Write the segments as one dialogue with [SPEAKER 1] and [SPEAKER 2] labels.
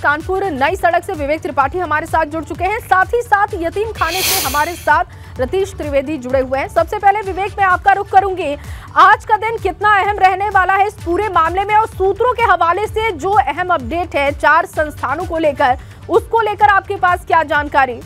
[SPEAKER 1] कानपुर नई सड़क से विवेक त्रिपाठी हमारे साथ जुड़ चुके हैं, साथ ही साथ यतीम खाने से हमारे साथ रतीश त्रिवेदी जुड़े हुए हैं। सबसे पहले विवेक, मैं आपका रुख करूंगी, आज का दिन कितना अहम रहने वाला है इस पूरे मामले में, और सूत्रों के हवाले से जो अहम अपडेट है 4 संस्थानों को लेकर, उसको लेकर आपके पास क्या जानकारी?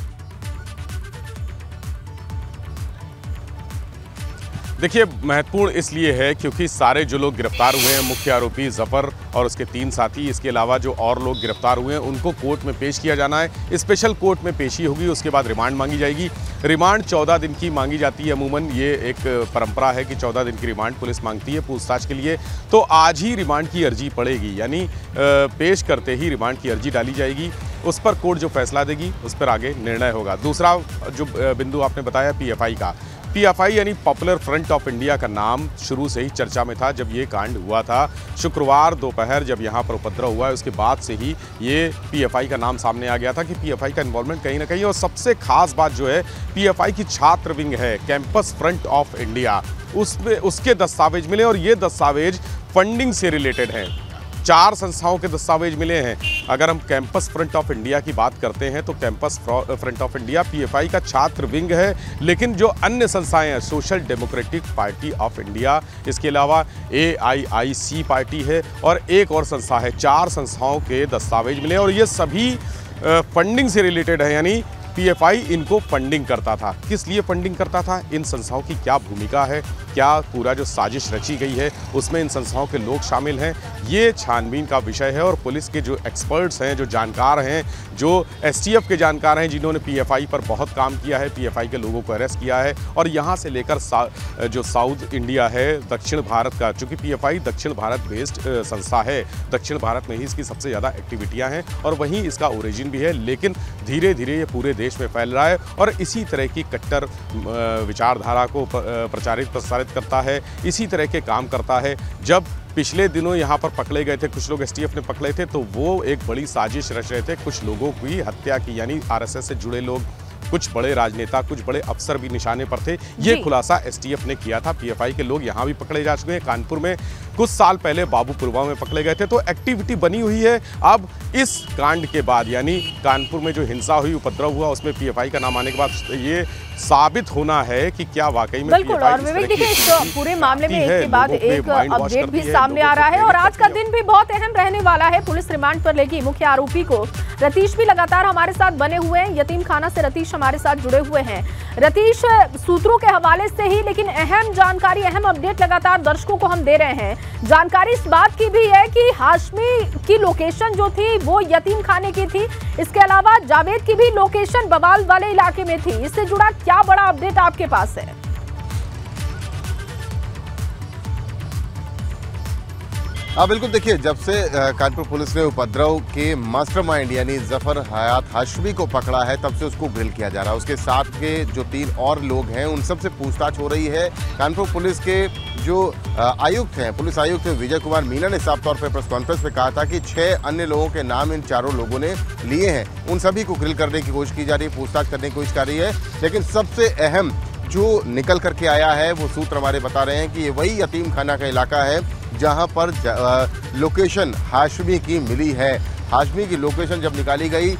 [SPEAKER 2] देखिए, महत्वपूर्ण इसलिए है क्योंकि सारे जो लोग गिरफ्तार हुए हैं, मुख्य आरोपी जफर और उसके 3 साथी, इसके अलावा जो और लोग गिरफ्तार हुए हैं उनको कोर्ट में पेश किया जाना है। स्पेशल कोर्ट में पेशी होगी, उसके बाद रिमांड मांगी जाएगी। रिमांड 14 दिन की मांगी जाती है। अमूमन ये एक परंपरा है कि 14 दिन की रिमांड पुलिस मांगती है पूछताछ के लिए। तो आज ही रिमांड की अर्जी पड़ेगी, यानी पेश करते ही रिमांड की अर्जी डाली जाएगी। उस पर कोर्ट जो फैसला देगी उस पर आगे निर्णय होगा। दूसरा जो बिंदु आपने बताया पीएफआई का, पीएफआई यानी पॉपुलर फ्रंट ऑफ इंडिया का नाम शुरू से ही चर्चा में था। जब ये कांड हुआ था शुक्रवार दोपहर, जब यहाँ पर उपद्रव हुआ है, उसके बाद से ही ये पीएफआई का नाम सामने आ गया था कि पीएफआई का इन्वॉल्वमेंट कहीं ना कहीं। और सबसे खास बात जो है, पीएफआई की छात्र विंग है कैंपस फ्रंट ऑफ इंडिया, उसमें उसके दस्तावेज मिले और ये दस्तावेज फंडिंग से रिलेटेड हैं। 4 संस्थाओं के दस्तावेज मिले हैं। अगर हम कैंपस फ्रंट ऑफ इंडिया की बात करते हैं तो campus front of India PFI का छात्र विंग है, लेकिन जो अन्य संस्थाएं हैं, social democratic party of India, इसके अलावा AIIC पार्टी है और एक और संस्था है। 4 संस्थाओं के दस्तावेज मिले और ये सभी फंडिंग से रिलेटेड है, यानी पीएफआई इनको फंडिंग करता था। किस लिए फंडिंग करता था, इन संस्थाओं की क्या भूमिका है, क्या पूरा जो साजिश रची गई है उसमें इन संस्थाओं के लोग शामिल हैं, ये छानबीन का विषय है। और पुलिस के जो एक्सपर्ट्स हैं, जो जानकार हैं, जो STF के जानकार हैं, जिन्होंने पीएफआई पर बहुत काम किया है, पीएफआई के लोगों को अरेस्ट किया है, और यहाँ से लेकर जो साउथ इंडिया है, दक्षिण भारत का, चूँकि पीएफआई दक्षिण भारत बेस्ड संस्था है, दक्षिण भारत में ही इसकी सबसे ज़्यादा एक्टिविटियाँ हैं और वहीं इसका ओरिजिन भी है, लेकिन धीरे धीरे ये पूरे देश में फैल रहा है और इसी तरह की कट्टर विचारधारा को प्रसारित करता है, इसी तरह के काम करता है। जब पिछले दिनों यहाँ पर पकड़े गए थे कुछ लोग, STF ने पकड़े थे, तो वो एक बड़ी साजिश रच रहे थे, कुछ लोगों की हत्या की, यानी RSS से जुड़े लोग, कुछ बड़े राजनेता, कुछ बड़े अफसर भी निशाने पर थे। ये खुलासा STF ने किया था। पीएफआई के लोग यहाँ भी पकड़े जा चुके हैं। कानपुर में कुछ साल पहले बाबूपुरवा में पकड़े गए थे। तो एक्टिविटी बनी हुई है। अब इस कांड के बाद, यानी कानपुर में जो हिंसा हुई, उपद्रव हुआ, उसमें पीएफआई का नाम आने के बाद ये साबित होना है कि क्या वाकई में
[SPEAKER 1] बिल्कुल। और विवेक, देखिए इस पूरे मामले में एक के बाद एक अपडेट भी सामने आ रहा है और आज का दिन भी बहुत अहम रहने वाला है। पुलिस रिमांड पर लेगी मुख्य आरोपी को। रतीश भी लगातार हमारे साथ बने हुए हैं, यतीम खाना से रतीश हमारे साथ जुड़े हुए हैं। रतीश, सूत्रों के हवाले से ही, लेकिन अहम जानकारी, अहम अपडेट लगातार दर्शकों को हम दे रहे हैं। जानकारी इस बात की भी है कि हाशमी की लोकेशन जो थी वो यतीम खाने की थी, इसके अलावा जावेद की भी लोकेशन बवाल वाले इलाके में थी। इससे जुड़ा क्या बड़ा अपडेट आपके पास है?
[SPEAKER 3] हाँ बिल्कुल, देखिए जब से कानपुर पुलिस ने उपद्रव के मास्टरमाइंड यानी जफर हयात हाशमी को पकड़ा है, तब से उसको ग्रिल किया जा रहा है। उसके साथ के जो 3 और लोग हैं उन सब से पूछताछ हो रही है। कानपुर पुलिस के जो आयुक्त हैं, पुलिस आयुक्त विजय कुमार मीना ने साफ तौर पर प्रेस कॉन्फ्रेंस में कहा था कि 6 अन्य लोगों के नाम इन 4 लोगों ने लिए हैं। उन सभी को ग्रिल करने की कोशिश की जा रही है, पूछताछ करने की कोशिश कर रही है। लेकिन सबसे अहम जो निकल करके आया है, वो सूत्र हमारे बता रहे हैं कि ये वही यतीम खाना का इलाका है जहां पर लोकेशन हाशमी की मिली है। हाशमी की लोकेशन जब निकाली गई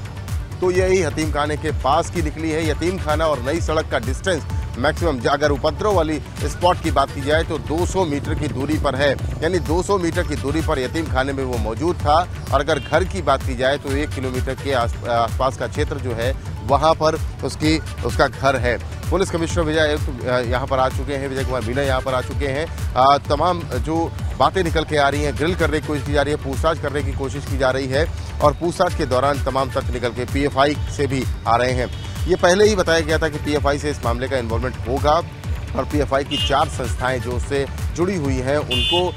[SPEAKER 3] तो यही यतीम खाने के पास की निकली है। यतीम खाना और नई सड़क का डिस्टेंस मैक्सिमम, अगर उपद्रव वाली स्पॉट की बात की जाए तो 200 मीटर की दूरी पर है, यानी 200 मीटर की दूरी पर यतीम खाने में वो मौजूद था। और अगर घर की बात की जाए तो 1 किलोमीटर के आसपास का क्षेत्र जो है वहाँ पर उसका घर है। पुलिस कमिश्नर विजय यहाँ पर आ चुके हैं, विजय कुमार मीना यहाँ पर आ चुके हैं। तमाम जो बातें निकल के आ रही हैं, ग्रिल करने की कोशिश की जा रही है, पूछताछ करने की कोशिश की जा रही है और पूछताछ के दौरान तमाम तथ्य निकल के पीएफआई से भी आ रहे हैं। ये पहले ही बताया गया था कि पीएफआई से इस मामले का इन्वॉल्वमेंट होगा और पीएफआई की 4 संस्थाएं जो उससे जुड़ी हुई हैं उनको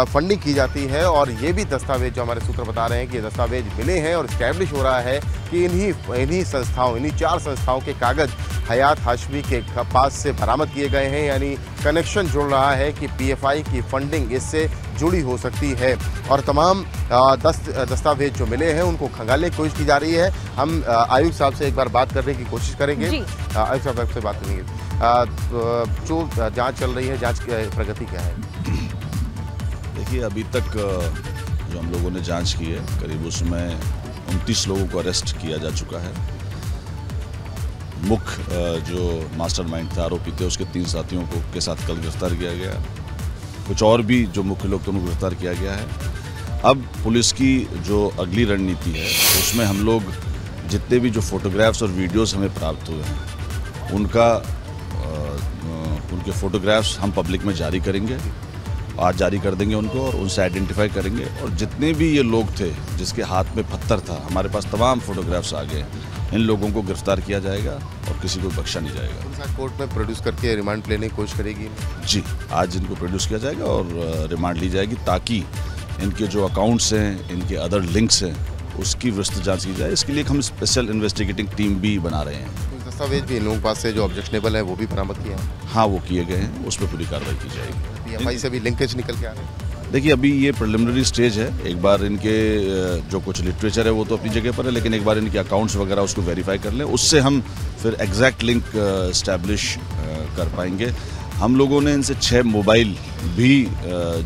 [SPEAKER 3] फंडिंग की जाती है। और ये भी दस्तावेज जो हमारे सूत्र बता रहे हैं कि ये दस्तावेज मिले हैं और इस्टेब्लिश हो रहा है कि इन्हीं संस्थाओं, इन्हीं 4 संस्थाओं के कागज हयात हाशमी के पास से बरामद किए गए हैं। यानी कनेक्शन जुड़ रहा है कि पीएफआई की फंडिंग इससे जुड़ी हो सकती है। और तमाम दस्तावेज जो मिले हैं उनको खंगालने की कोशिश की जा रही है। हम आयुक्त साहब से एक बार बात करने की कोशिश करेंगे। आयुक्त साहब आपसे बात करेंगे। जो जांच चल रही है, जांच की प्रगति क्या है?
[SPEAKER 4] देखिए, अभी तक जो हम लोगों ने जांच की है, करीब उसमें 29 लोगों को अरेस्ट किया जा चुका है। मुख्य जो मास्टरमाइंड थे, आरोपी थे, उसके 3 साथियों को के साथ कल गिरफ्तार किया गया। कुछ और भी जो मुख्य लोग थे उनको गिरफ्तार किया गया है। अब पुलिस की जो अगली रणनीति है उसमें हम लोग जितने भी जो फोटोग्राफ्स और वीडियोस हमें प्राप्त हुए हैं उनके फोटोग्राफ्स हम पब्लिक में जारी करेंगे, आज जारी कर देंगे उनको और उनसे आइडेंटिफाई करेंगे। और जितने भी ये लोग थे जिसके हाथ में पत्थर था, हमारे पास तमाम फोटोग्राफ्स आ गए, इन लोगों को गिरफ्तार किया जाएगा और किसी को बख्शा नहीं जाएगा।
[SPEAKER 3] कोर्ट में प्रोड्यूस करके रिमांड लेने की कोशिश करेगी?
[SPEAKER 4] जी, आज इनको प्रोड्यूस किया जाएगा और रिमांड ली जाएगी ताकि इनके जो अकाउंट्स हैं, इनके अदर लिंक्स हैं, उसकी विस्तृत जांच की जाए। इसके लिए हम स्पेशल इन्वेस्टिगेटिंग टीम भी बना रहे हैं।
[SPEAKER 3] दस्तावेज भी इन लोगों के पास से जो ऑब्जेक्शनेबल है वो भी बरामद किया है?
[SPEAKER 4] हाँ, वो किए गए हैं, उस पर पूरी कार्रवाई की जाएगी।
[SPEAKER 3] पीएफआई से भी लिंकेज निकल के आ रहे हैं?
[SPEAKER 4] देखिए, अभी ये प्रिलिमिनरी स्टेज है। एक बार इनके जो कुछ लिटरेचर है वो तो अपनी जगह पर है, लेकिन एक बार इनके अकाउंट्स वगैरह उसको वेरीफाई कर लें, उससे हम फिर एग्जैक्ट लिंक इस्टेब्लिश कर पाएंगे। हम लोगों ने इनसे 6 मोबाइल भी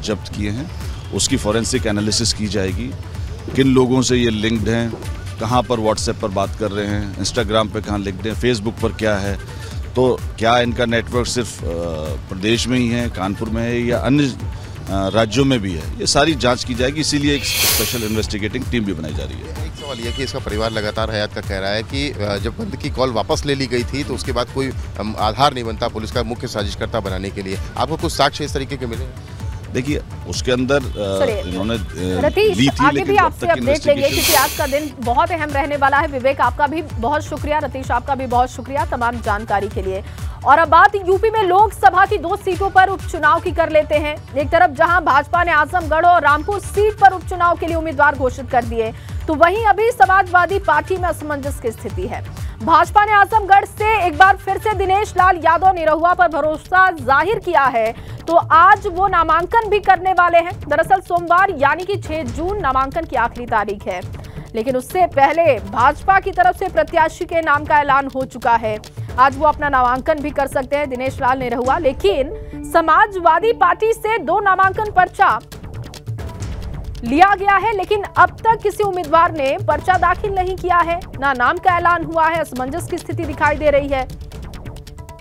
[SPEAKER 4] जब्त किए हैं, उसकी फॉरेंसिक एनालिसिस की जाएगी। किन लोगों से ये लिंक्ड हैं, कहाँ पर व्हाट्सएप पर बात कर रहे हैं, इंस्टाग्राम पे कहाँ लिंक्ड हैं, फेसबुक पर क्या है, तो क्या इनका नेटवर्क सिर्फ प्रदेश में ही है, कानपुर में है या अन्य राज्यों में भी है, ये सारी जांच की जाएगी। इसीलिए एक स्पेशल इन्वेस्टिगेटिंग टीम भी बनाई जा रही है।
[SPEAKER 3] एक सवाल यह कि इसका परिवार लगातार हयात का कह रहा है कि जब बंद की कॉल वापस ले ली गई थी तो उसके बाद कोई आधार नहीं बनता पुलिस का मुख्य साजिशकर्ता बनाने के लिए। आपको कुछ साक्ष्य इस तरीके के मिले?
[SPEAKER 4] देखिए, उसके अंदर इन्होंने
[SPEAKER 1] ली थी, आगे भी आपसे अपडेट लेंगे क्योंकि आज का दिन बहुत अहम रहने वाला है। विवेक, आपका भी बहुत शुक्रिया, रतीश आपका भी बहुत शुक्रिया तमाम जानकारी के लिए। और अब बात यूपी में लोकसभा की 2 सीटों पर उपचुनाव की कर लेते हैं। एक तरफ जहां भाजपा ने आजमगढ़ और रामपुर सीट पर उपचुनाव के लिए उम्मीदवार घोषित कर दिए, तो वहीं अभी समाजवादी पार्टी में असमंजस की स्थिति है। भाजपा ने आजमगढ़ से एक बार फिर से दिनेश लाल यादव निरहुआ पर भरोसा जाहिर किया है, तो आज वो नामांकन भी करने वाले हैं। दरअसल सोमवार यानी कि 6 जून नामांकन की आखिरी तारीख है, लेकिन उससे पहले भाजपा की तरफ से प्रत्याशी के नाम का ऐलान हो चुका है। आज वो अपना नामांकन भी कर सकते हैं दिनेश लाल निरहुआ, लेकिन समाजवादी पार्टी से 2 नामांकन पर्चा लिया गया है, लेकिन अब तक किसी उम्मीदवार ने पर्चा दाखिल नहीं किया है, ना नाम का ऐलान हुआ है। असमंजस की स्थिति दिखाई दे रही है।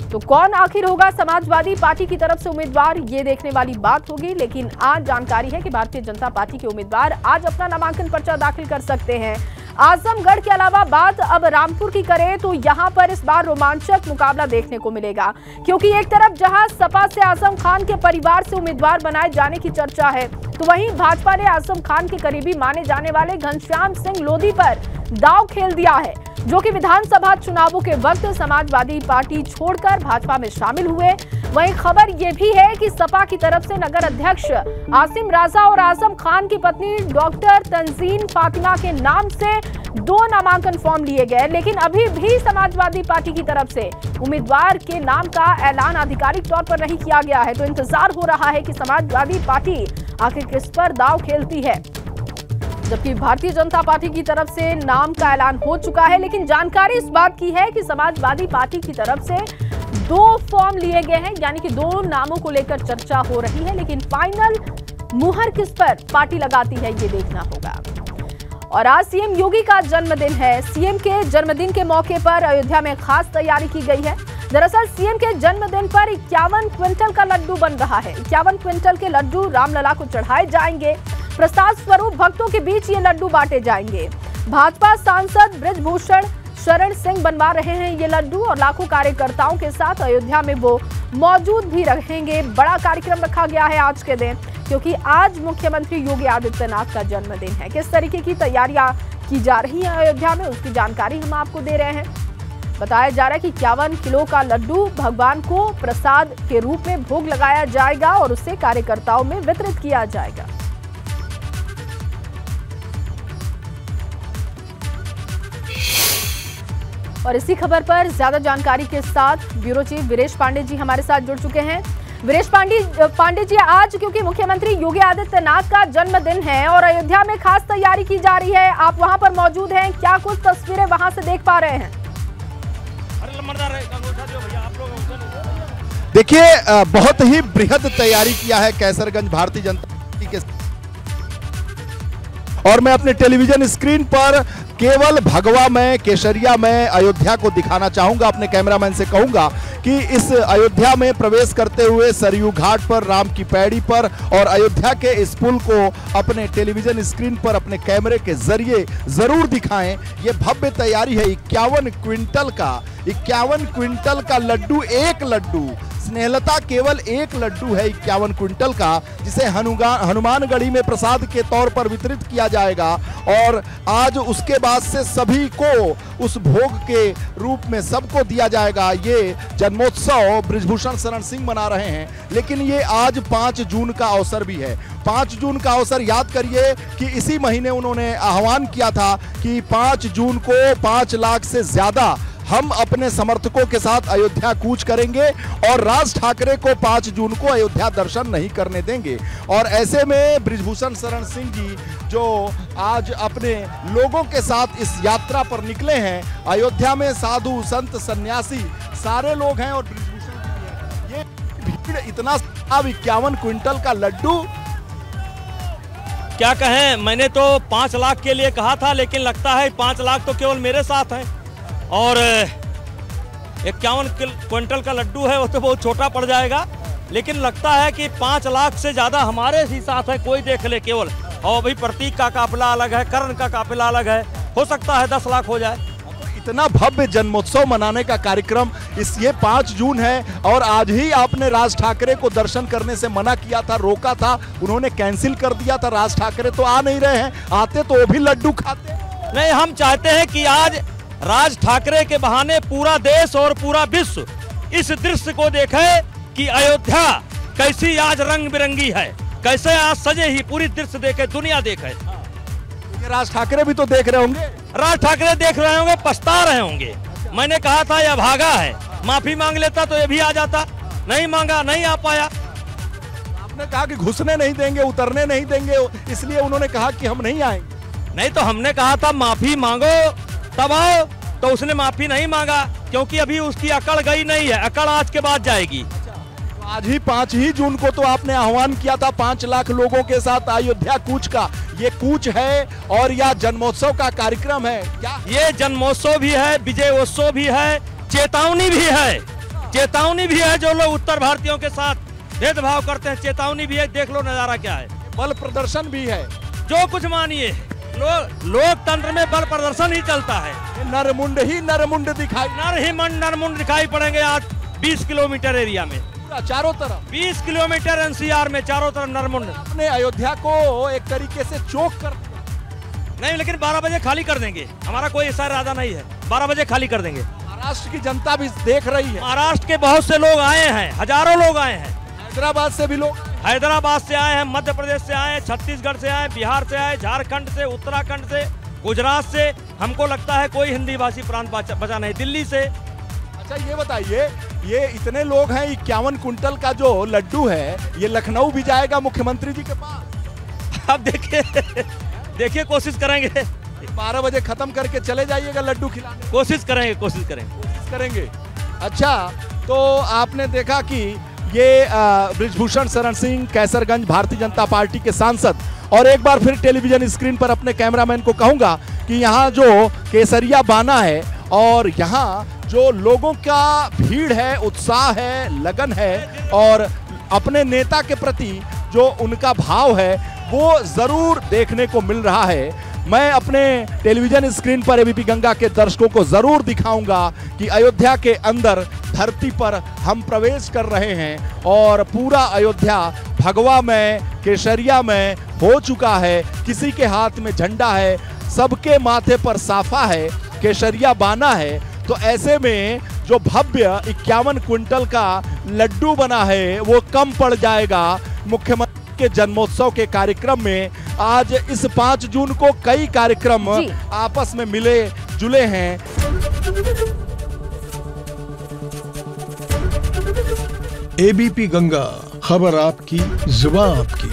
[SPEAKER 1] तो कौन आखिर होगा समाजवादी पार्टी की तरफ से उम्मीदवार, ये देखने वाली बात होगी। लेकिन आज जानकारी है कि भारतीय जनता पार्टी के उम्मीदवार आज अपना नामांकन पर्चा दाखिल कर सकते हैं। आजमगढ़ के अलावा बात अब रामपुर की करें तो यहां पर इस बार रोमांचक मुकाबला देखने को मिलेगा, क्योंकि एक तरफ जहां सपा से आजम खान के परिवार से उम्मीदवार बनाए जाने की चर्चा है, तो वहीं भाजपा ने आजम खान के करीबी माने जाने वाले घनश्याम सिंह लोधी पर दांव खेल दिया है, जो कि विधानसभा चुनावों के वक्त समाजवादी पार्टी छोड़कर भाजपा में शामिल हुए। वहीं खबर यह भी है कि सपा की तरफ से नगर अध्यक्ष आसिम राजा और आजम खान की पत्नी डॉक्टर तंजीन फातिमा के नाम से 2 नामांकन फॉर्म लिए गए, लेकिन अभी भी समाजवादी पार्टी की तरफ से उम्मीदवार के नाम का ऐलान आधिकारिक तौर पर नहीं किया गया है। तो इंतजार हो रहा है कि समाजवादी पार्टी आखिर किस पर दांव खेलती है, जबकि भारतीय जनता पार्टी की तरफ से नाम का ऐलान हो चुका है। लेकिन जानकारी इस बात की है कि समाजवादी पार्टी की तरफ से 2 फॉर्म लिए गए हैं, यानी कि 2 नामों को लेकर चर्चा हो रही है, लेकिन फाइनल मुहर किस पर पार्टी लगाती है ये देखना होगा। और आज सीएम योगी का जन्मदिन है। सीएम के जन्मदिन के मौके पर अयोध्या में खास तैयारी की गई है। दरअसल सीएम के जन्मदिन पर 51 क्विंटल का लड्डू बन रहा है। 51 क्विंटल के लड्डू रामलला को चढ़ाए जाएंगे। प्रसाद स्वरूप भक्तों के बीच ये लड्डू बांटे जाएंगे। भाजपा सांसद बृजभूषण शरण सिंह बनवा रहे हैं ये लड्डू और लाखों कार्यकर्ताओं के साथ अयोध्या में वो मौजूद भी रहेंगे। बड़ा कार्यक्रम रखा गया है आज के दिन, क्योंकि आज मुख्यमंत्री योगी आदित्यनाथ का जन्मदिन है। किस तरीके की तैयारियां की जा रही हैं अयोध्या में, उसकी जानकारी हम आपको दे रहे हैं। बताया जा रहा है कि 51 किलो का लड्डू भगवान को प्रसाद के रूप में भोग लगाया जाएगा और उसे कार्यकर्ताओं में वितरित किया जाएगा। और इसी खबर पर ज्यादा जानकारी के साथ ब्यूरो चीफ वीरेश पांडे जी हमारे साथ जुड़ चुके हैं। वीरेश पांडे जी, आज क्योंकि मुख्यमंत्री योगी आदित्यनाथ का जन्मदिन है और अयोध्या में खास तैयारी की जा रही है, आप वहां पर मौजूद हैं, क्या कुछ तस्वीरें वहां से देख पा रहे हैं?
[SPEAKER 5] देखिए, बहुत ही बृहद तैयारी किया है कैसरगंज भारतीय जनता पार्टी के, और मैं अपने टेलीविजन स्क्रीन पर केवल भगवा में, केसरिया में अयोध्या को दिखाना चाहूंगा। अपने कैमरामैन से कहूंगा कि इस अयोध्या में प्रवेश करते हुए सरयू घाट पर, राम की पैड़ी पर और अयोध्या के इस पुल को अपने टेलीविजन स्क्रीन पर अपने कैमरे के जरिए जरूर दिखाएं। ये भव्य तैयारी है 51 क्विंटल का लड्डू, एक लड्डू, स्नेहलता केवल एक लड्डू है 51 क्विंटल का, जिसे हनुमानगढ़ी में प्रसाद के तौर पर वितरित किया जाएगा और आज उसके बाद से सभी को उस भोग के रूप में सबको दिया जाएगा। ये जन्मोत्सव बृजभूषण शरण सिंह मना रहे हैं, लेकिन ये आज 5 जून का अवसर भी है। 5 जून का अवसर याद करिए कि इसी महीने उन्होंने आह्वान किया था कि 5 जून को 5 लाख से ज्यादा हम अपने समर्थकों के साथ अयोध्या कूच करेंगे और राज ठाकरे को 5 जून को अयोध्या दर्शन नहीं करने देंगे। और ऐसे में बृजभूषण शरण सिंह जी जो आज अपने लोगों के साथ इस यात्रा पर निकले हैं, अयोध्या में साधु संत सन्यासी सारे लोग हैं और बृजभूषण जी हैं। ये भीड़, इतना 51 क्विंटल का लड्डू,
[SPEAKER 6] क्या कहें। मैंने तो 5 लाख के लिए कहा था, लेकिन लगता है 5 लाख तो केवल मेरे साथ हैं और 51 क्विंटल का लड्डू है वो तो बहुत छोटा पड़ जाएगा, लेकिन लगता है कि 5 लाख से ज़्यादा हमारे ही साथ है। कोई देख ले केवल, और भाई प्रतीक का काफिला अलग है, कर्ण का काफिला अलग है, हो सकता है 10 लाख हो जाए।
[SPEAKER 5] इतना भव्य जन्मोत्सव मनाने का कार्यक्रम ये 5 जून है और आज ही आपने राज ठाकरे को दर्शन करने से मना किया था, रोका था, उन्होंने कैंसिल कर दिया था। राज ठाकरे तो आ नहीं रहे हैं, आते तो वो भी लड्डू खाते।
[SPEAKER 6] नहीं, हम चाहते हैं कि आज राज ठाकरे के बहाने पूरा देश और पूरा विश्व इस दृश्य को देखे कि अयोध्या कैसी आज रंग बिरंगी है, कैसे आज सजे ही पूरी दृश्य देखे, दुनिया देखे।
[SPEAKER 5] ये राज ठाकरे भी तो देख रहे होंगे।
[SPEAKER 6] राज ठाकरे देख रहे होंगे, पछता रहे होंगे। मैंने कहा था यह भागा है, माफी मांग लेता तो ये भी आ जाता, नहीं मांगा, नहीं आ पाया।
[SPEAKER 5] आपने कहा कि घुसने नहीं देंगे, उतरने नहीं देंगे, इसलिए उन्होंने कहा कि हम नहीं आएंगे।
[SPEAKER 6] नहीं तो हमने कहा था माफी मांगो तब आओ, तो उसने माफी नहीं मांगा क्योंकि अभी उसकी अकड़ गई नहीं है, अकड़ आज के बाद जाएगी।
[SPEAKER 5] आज ही 5 ही जून को तो आपने आह्वान किया था 5 लाख लोगों के साथ अयोध्या कूच का। ये कूच है और यह जन्मोत्सव का कार्यक्रम है क्या?
[SPEAKER 6] ये जन्मोत्सव भी है, विजयोत्सव भी है, चेतावनी भी है। चेतावनी भी है, जो लोग उत्तर भारतीयों के साथ भेदभाव करते हैं, चेतावनी भी है। देख लो नजारा क्या है,
[SPEAKER 5] बल प्रदर्शन भी है,
[SPEAKER 6] जो कुछ मानिए। लोकतंत्र में बल प्रदर्शन ही चलता है।
[SPEAKER 5] नरमुंड ही नरमुंड दिखाई,
[SPEAKER 6] नरमुंड दिखाई पड़ेंगे आज 20 किलोमीटर एरिया में,
[SPEAKER 5] चारों तरफ
[SPEAKER 6] 20 किलोमीटर एनसीआर में चारों तरफ नरमुंड।
[SPEAKER 5] अपने अयोध्या को एक तरीके से चौक कर
[SPEAKER 6] नहीं, लेकिन 12 बजे खाली कर देंगे, हमारा कोई ऐसा इरादा नहीं है। 12 बजे खाली कर देंगे।
[SPEAKER 5] महाराष्ट्र की जनता भी देख रही है,
[SPEAKER 6] महाराष्ट्र के बहुत से लोग आए हैं, हजारों लोग आए हैं।
[SPEAKER 5] हैदराबाद से भी लोग,
[SPEAKER 6] हैदराबाद से आए हैं, मध्य प्रदेश से आए हैं, छत्तीसगढ़ से आए, बिहार से आए, झारखंड से, उत्तराखंड से, गुजरात से। हमको लगता है कोई हिंदी भाषी प्रांत बचा नहीं, दिल्ली से।
[SPEAKER 5] अच्छा ये बताइए, ये इतने लोग हैं, 51 क्विंटल का जो लड्डू है ये लखनऊ भी जाएगा मुख्यमंत्री जी के पास?
[SPEAKER 6] अब देखिए कोशिश करेंगे।
[SPEAKER 5] 12 बजे खत्म करके चले जाइएगा लड्डू खिलाने।
[SPEAKER 6] कोशिश करेंगे।
[SPEAKER 5] अच्छा, तो आपने देखा कि ये बृजभूषण शरण सिंह, कैसरगंज, भारतीय जनता पार्टी के सांसद, और एक बार फिर टेलीविजन स्क्रीन पर अपने कैमरामैन को कहूंगा कि यहाँ जो केसरिया बाना है और यहाँ जो लोगों का भीड़ है, उत्साह है, लगन है और अपने नेता के प्रति जो उनका भाव है वो जरूर देखने को मिल रहा है। मैं अपने टेलीविजन स्क्रीन पर एबीपी गंगा के दर्शकों को जरूर दिखाऊंगा कि अयोध्या के अंदर धरती पर हम प्रवेश कर रहे हैं और पूरा अयोध्या भगवा में, केसरिया में हो चुका है। किसी के हाथ में झंडा है, सबके माथे पर साफा है, केसरिया बाना है। तो ऐसे में जो भव्य 51 क्विंटल का लड्डू बना है वो कम पड़ जाएगा मुख्यमंत्री के जन्मोत्सव के कार्यक्रम में। आज इस 5 जून को कई कार्यक्रम आपस में मिले जुले हैं।
[SPEAKER 7] एबीपी गंगा, खबर आपकी, जुबान आपकी।